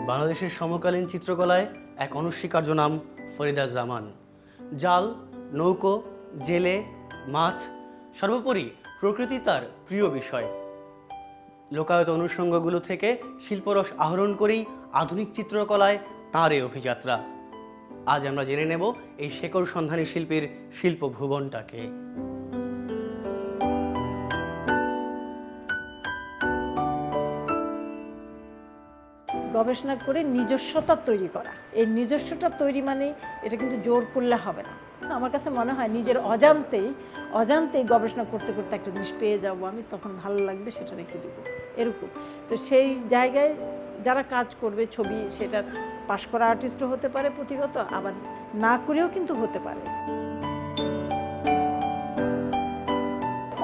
বাংলাদেশের সমকালীন চিত্রকলায় এক অনস্বীকার্য নাম ফরিদা জামান। জাল, নৌকো, জেলে, মাছ, সর্বোপরি প্রকৃতি তার প্রিয় বিষয়। লোকায়ত অনুষঙ্গগুলো থেকে শিল্পরস আহরণ করেই আধুনিক চিত্রকলায় তাঁর এই অভিযাত্রা। আজ আমরা জেনে নেব এই শেকড় সন্ধানী শিল্পীর শিল্প ভুবনটাকে। গবেষণা করে নিজস্বতা তৈরি করা, এই নিজস্বতা তৈরি মানে এটা কিন্তু জোর করলে হবে না। আমার কাছে মনে হয় নিজের অজান্তেই গবেষণা করতে করতে একটা জিনিস পেয়ে যাব আমি, তখন ভালো লাগবে, সেটা রেখে দিব, এরকম। তো সেই জায়গায় যারা কাজ করবে ছবি, সেটা পাশ করা আর্টিস্টও হতে পারে পুঁথিগত, আবার না করেও কিন্তু হতে পারে।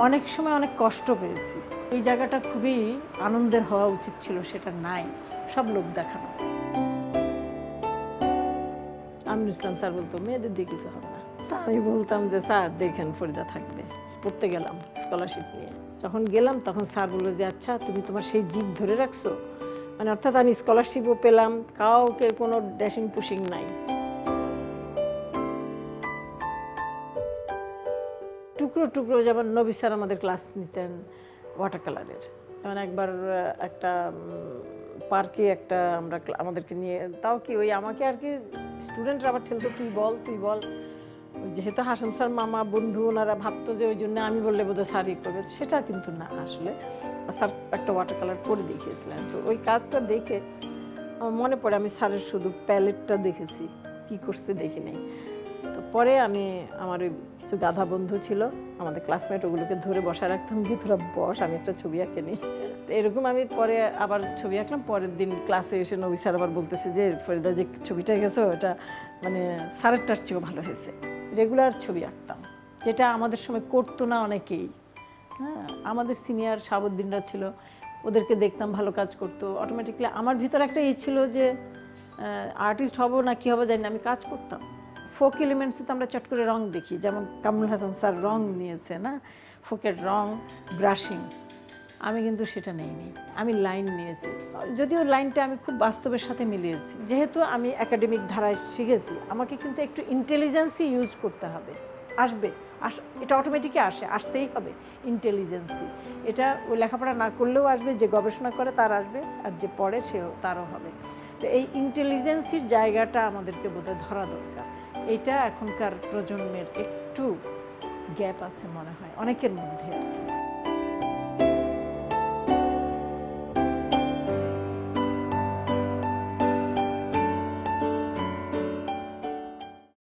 অনেক সময় অনেক কষ্ট পেয়েছি। এই জায়গাটা খুবই আনন্দের হওয়া উচিত ছিল, সেটা নাই, সব লোক দেখানো। আমিনুল ইসলাম স্যার বলতো মেয়েদের দিয়ে কিছু হবে না, তা আমি বলতাম যে স্যার দেখেন ফরিদা থাকবে। পড়তে গেলাম স্কলারশিপ নিয়ে, যখন গেলাম তখন স্যার বললো যে আচ্ছা তুমি তোমার সেই জিদ ধরে রাখছো, মানে অর্থাৎ আমি স্কলারশিপও পেলাম, কাউকে কোনো ড্যাশিং পুশিং নাই। টুকরো টুকরো, যেমন নবী স্যার আমাদের ক্লাস নিতেন ওয়াটার কালারের। যেমন একবার একটা পার্কে আমাদেরকে নিয়ে, তাও কি ওই আমাকে আর কি স্টুডেন্টরা আবার ঠেলতো তুই বল, যেহেতু হাসেম স্যার মামা বন্ধু, ওনারা ভাবতো যে ওই জন্য আমি বললে বোধহয় স্যারই করবে, সেটা কিন্তু না। আসলে স্যার একটা ওয়াটার কালার করে দেখিয়েছিলেন, তো ওই কাজটা দেখে আমার মনে পড়ে আমি স্যারের শুধু প্যালেটটা দেখেছি, কি করছে দেখি নাই। তো পরে আমার ওই কিছু গাধা বন্ধু ছিল আমাদের ক্লাসমেট, ওগুলোকে ধরে বসায় রাখতাম যে তোরা বস, আমি একটা ছবি আঁকে নিই। এরকম আমি পরে আবার ছবি আঁকলাম। পরের দিন ক্লাসে এসে নবী স্যার আবার বলতেছে যে ফরিদা যে ছবিটা গেছো ওটা মানে স্যারেরটার চেয়েও ভালো হয়েছে। রেগুলার ছবি আঁকতাম, যেটা আমাদের সময় করতো না অনেকেই। হ্যাঁ, আমাদের সিনিয়র শাহাবুদ্দিনরা ছিল, ওদেরকে দেখতাম ভালো কাজ করতো, অটোমেটিকলি আমার ভিতর একটা ছিল যে আর্টিস্ট হব না কি হবো জানি না, আমি কাজ করতাম। ফোক এলিমেন্টসে তো আমরা চট করে রং দেখি, যেমন কামরুল হাসান স্যার রং নিয়েছে না, ফোকের রং, ব্রাশিং। আমি কিন্তু সেটা নেইনি, আমি লাইন নিয়েছি, যদিও লাইনটা আমি খুব বাস্তবের সাথে মিলিয়েছি। যেহেতু আমি একাডেমিক ধারায় শিখেছি, আমাকে কিন্তু একটু ইন্টেলিজেন্সই ইউজ করতে হবে, এটা অটোমেটিকই আসতেই হবে ইন্টেলিজেন্সই। এটা ওই লেখাপড়া না করলেও আসবে, যে গবেষণা করে তার আসবে, আর যে পড়ে তারও হবে। তো এই ইন্টেলিজেন্সির জায়গাটা আমাদেরকে বোধহয় ধরা দরকার। এটা এখনকার প্রজন্মের একটু গ্যাপ আছে মনে হয় অনেকের মধ্যে আর কি।